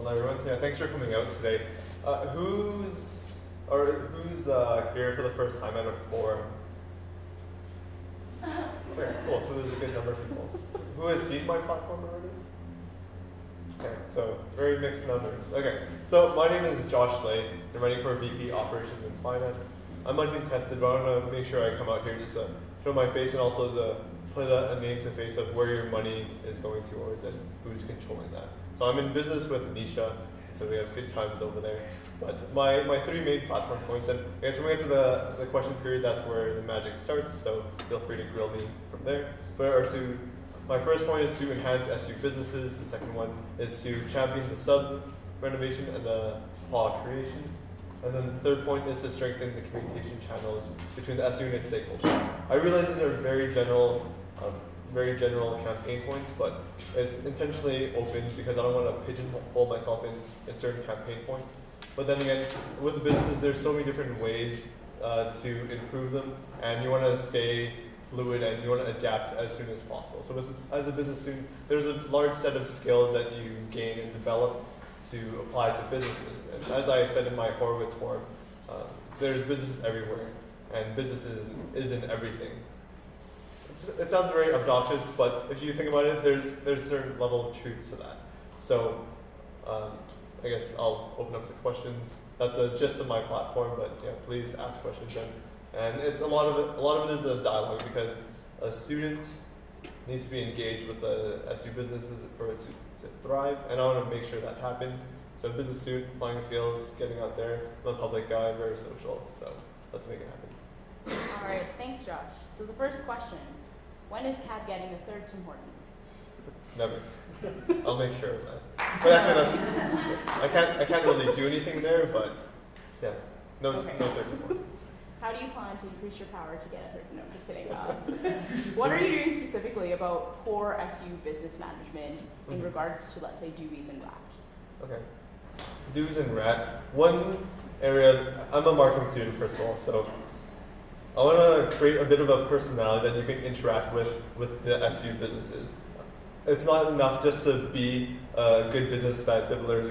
Hello everyone. Yeah, thanks for coming out today. Who's here for the first time out of 4? Very cool. So there's a good number of people. Who has seen my platform already? Okay, so very mixed numbers. Okay, so my name is Josh Lay. I'm running for VP Operations and Finance. I'm uncontested, but I want to make sure I come out here just to show my face and also to put a name to face of where your money is going towards and who's controlling that. So I'm in business with Nisha, so we have good times over there. But my 3 main platform points, and I guess when we get to the question period, that's where the magic starts, so feel free to grill me from there. My first point is to enhance SU businesses. The second one is to champion the sub renovation and the PAW creation. And then the third point is to strengthen the communication channels between the SU and its stakeholders. I realize these are very general campaign points, but it's intentionally open because I don't want to pigeonhole myself in certain campaign points. But then again, with the businesses, there's so many different ways to improve them, and you want to stay fluid and you want to adapt as soon as possible. So as a business student, there's a large set of skills that you gain and develop to apply to businesses. And as I said in my Horowitz forum, there's businesses everywhere, and business is in everything. It sounds very obnoxious, but if you think about it, there's a certain level of truth to that. So I guess I'll open up to questions. That's a gist of my platform, but yeah, please ask questions. And it's a lot of it is a dialogue because a student needs to be engaged with the SU businesses for it to thrive, and I want to make sure that happens. So business student, applying skills, getting out there. I'm a public guy, very social, so let's make it happen. All right, thanks, Josh. So the first question, when is Kat getting a 3rd Tim Hortons? Never. I'll make sure of that. But actually, I can't really do anything there. But yeah, no 3rd Tim Hortons. How do you plan to increase your power to get a 3rd? No, just kidding. What are you doing specifically about core SU business management in regards to, let's say, Dewey's and RAT? Okay. Dues and RAT. One area, I'm a marketing student first of all, so I want to create a bit of a personality that you can interact with the SU businesses. It's not enough just to be a good business that delivers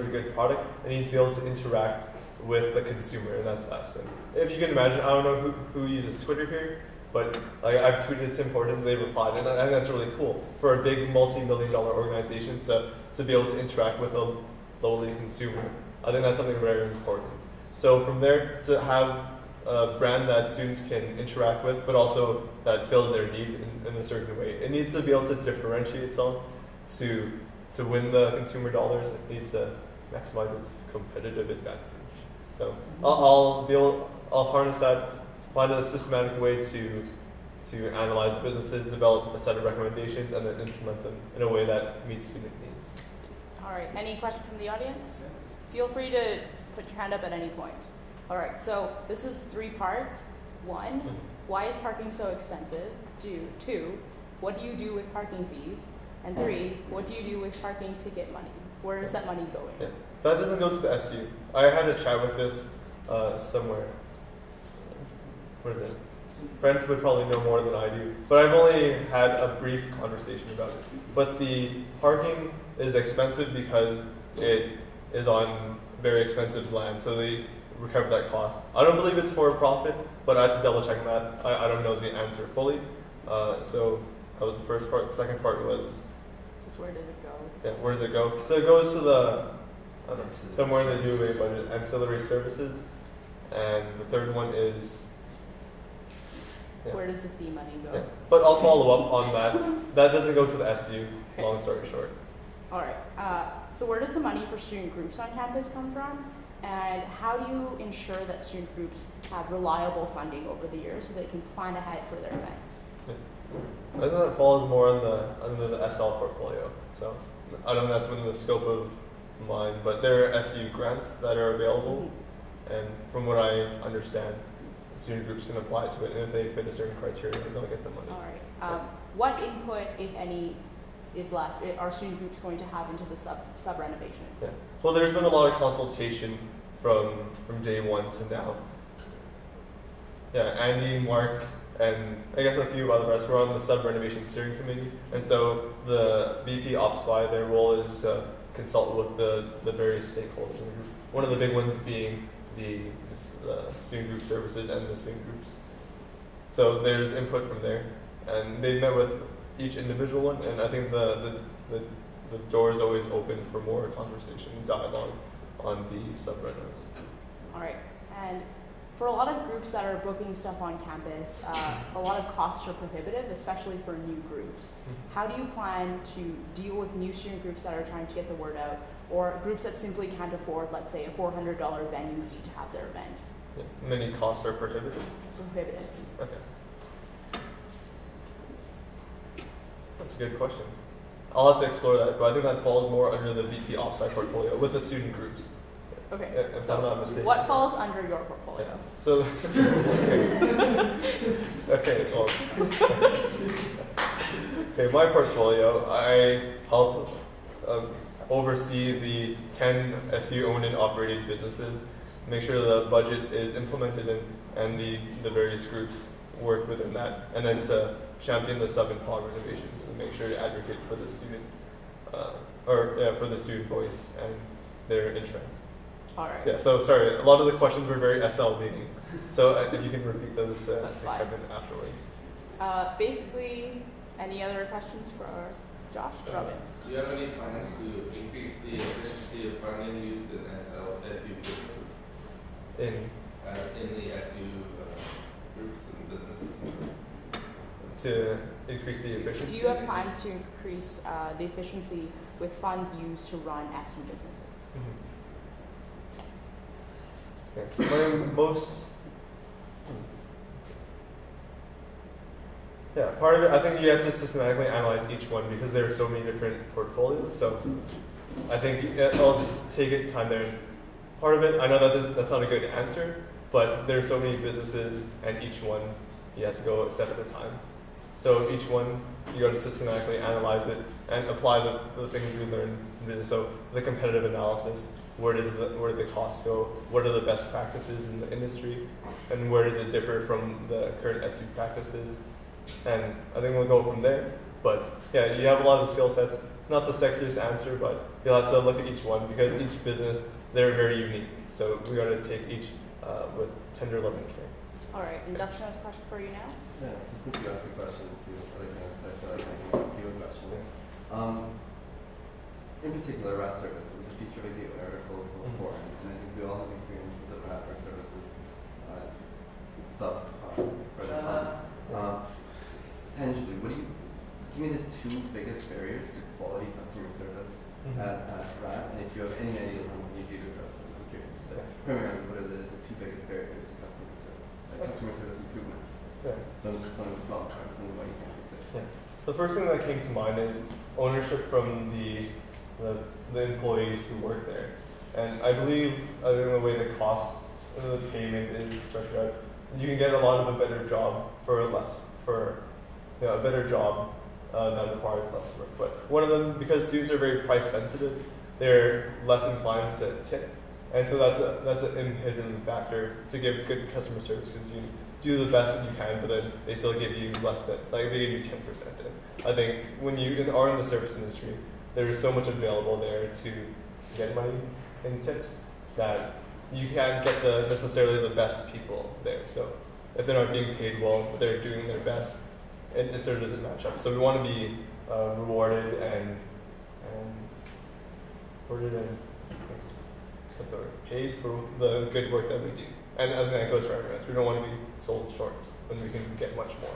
a good product. It needs to be able to interact with the consumer, and that's us. And if you can imagine, I don't know who uses Twitter here, but I've tweeted Tim Hortons, they replied, and I think that's really cool for a big multi-million-dollar organization to be able to interact with a lowly consumer. I think that's something very important. So from there, to have a brand that students can interact with, but also that fills their need in a certain way. It needs to be able to differentiate itself to win the consumer dollars. It needs to maximize its competitive advantage. So I'll harness that, find a systematic way to analyze businesses, develop a set of recommendations, and then implement them in a way that meets student needs. All right, any questions from the audience? Feel free to put your hand up at any point. All right, so this is 3 parts. 1, why is parking so expensive? 2, what do you do with parking fees? And 3, what do you do with parking ticket money? Where is that money going? Yeah. That doesn't go to the SU. I had a chat with this somewhere. What is it? Brent would probably know more than I do, but I've only had a brief conversation about it. But the parking is expensive because it is on very expensive land, so they recover that cost. I don't believe it's for a profit, but I had to double check that. I don't know the answer fully. So that was the first part. The second part was just where does it go? Yeah, where does it go? So it goes to the somewhere in the UA budget, ancillary services, and the third one is where does the fee money go? Yeah. But I'll follow up on that. That doesn't go to the SU. Okay. Long story short. All right. So where does the money for student groups on campus come from? And how do you ensure that student groups have reliable funding over the years so they can plan ahead for their events? Yeah. I think that falls more under the SL portfolio. So I don't know if that's within the scope of mine, but there are SU grants that are available, and from what I understand, student groups can apply to it, and if they fit a certain criteria, they'll get the money. All right. What input, if any, is left? Are student groups going to have into the sub renovations? Yeah. Well, there's been a lot of consultation from day one to now. Yeah, Andy, Mark, and I guess a few other of us were on the sub renovation steering committee, and so the VP Ops 5, their role is to consult with the various stakeholders in the group. One of the big ones being the student group services and the student groups. So there's input from there, and they've met with each individual one, and I think the door is always open for more conversation and dialogue on the subreddits. All right, and for a lot of groups that are booking stuff on campus, a lot of costs are prohibitive, especially for new groups. How do you plan to deal with new student groups that are trying to get the word out, or groups that simply can't afford, let's say, a $400 venue fee to have their event? Yeah. Many costs are prohibitive. Prohibitive. Okay. That's a good question. I'll have to explore that, but I think that falls more under the VP Offsite portfolio with the student groups. Okay. If so I'm not mistaken. what falls under your portfolio? Yeah. So, okay, well, okay, my portfolio, I help oversee the 10 SU owned and operated businesses, make sure the budget is implemented and the various groups work within that, and then to champion the sub and pod renovations and make sure to advocate for the student, for the student voice and their interests. All right. Yeah, so sorry, a lot of the questions were very SL leaning. So if you can repeat those to Kevin afterwards. Basically, any other questions for Josh? Robin? Do you have any plans to increase the efficiency of funding used in SU businesses? In the SU groups and businesses? To increase the efficiency? Do you have plans to increase the efficiency with funds used to run SU businesses? Mm-hmm. Okay, so my most, part of it, I think you have to systematically analyze each one because there are so many different portfolios. So I think I'll just take it time there. Part of it, I know that that's not a good answer, but there are so many businesses, and each one you have to go a step at a time. So each one, you got to systematically analyze it and apply the things we learn in business. So the competitive analysis, where do the costs go? What are the best practices in the industry? And where does it differ from the current SU practices? And I think we'll go from there. But yeah, you have a lot of skill sets. Not the sexiest answer, but you'll have to look at each one because each business, they're very unique. So we got to take each with tender love and care. All right, and Dustin has a question for you now. Yeah, so since you asked the question, I feel like I can ask you a question. In particular, rat service is a feature of a gateway article before, and I think we all have experiences of rat or services for the fund. Tangibly, give me the two biggest barriers to quality customer service at rat, and if you have any ideas on what you do to address them, I'm curious. But primarily, what are the two biggest barriers to customer service? Customer service improvements. Yeah. So I'm just telling you what you can say. Yeah. The first thing that came to mind is ownership from the employees who work there. And I believe the way the cost of the payment is structured out, you can get a lot of a better job for a better job that requires less work. But one of them, because students are very price sensitive, they're less inclined to tip. And so that's an impediment factor to give good customer service because you do the best that you can, but then they still give you less than, like they give you 10%. And I think when you are in the service industry, there is so much available there to get money in tips that you can't get necessarily the best people there. So if they're not being paid well, but they're doing their best, it sort of doesn't match up. So we want to be rewarded and paid for the good work that we do. And I think that goes for everyone else. We don't want to be sold short when we can get much more.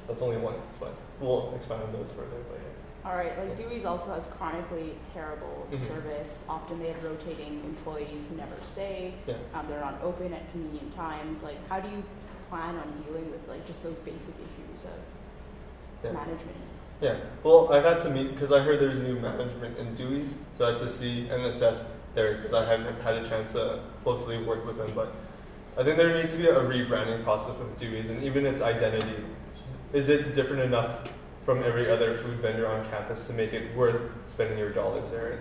That's only one, but we'll expand on those further later. All right, like Dewey's also has chronically terrible service. Often they have rotating employees who never stay. Yeah. They're not open at convenient times. Like, how do you plan on dealing with like just those basic issues of management? Yeah, well, I've had to meet, because I heard there's new management in Dewey's, so I had to see and assess there, because I hadn't had a chance to closely work with them, but I think there needs to be a rebranding process with Dewey's, and even its identity. Is it different enough from every other food vendor on campus to make it worth spending your dollars there? And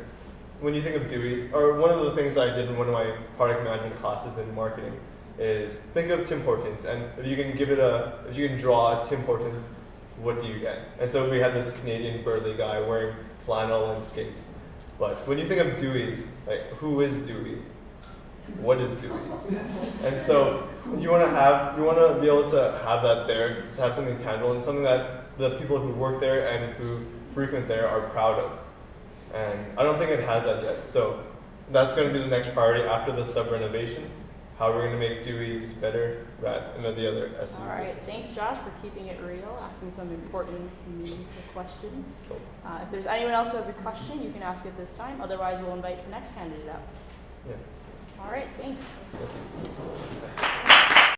when you think of Dewey's, or one of the things I did in one of my product management classes in marketing is think of Tim Hortons, and if you can draw a Tim Hortons, what do you get? And so we had this Canadian burly guy wearing flannel and skates. But when you think of Dewey's, like who is Dewey? What is Dewey's? And so you want to be able to have that there, to have something tangible and something that the people who work there and who frequent there are proud of. And I don't think it has that yet. So that's going to be the next priority after the sub renovation. How we're going to make Dewey's better, RAT, and the other SU. All right, thanks Josh for keeping it real, asking some important, meaningful questions. Cool. If there's anyone else who has a question, you can ask it this time. Otherwise, we'll invite the next candidate up. Yeah. All right, thanks. Thank you.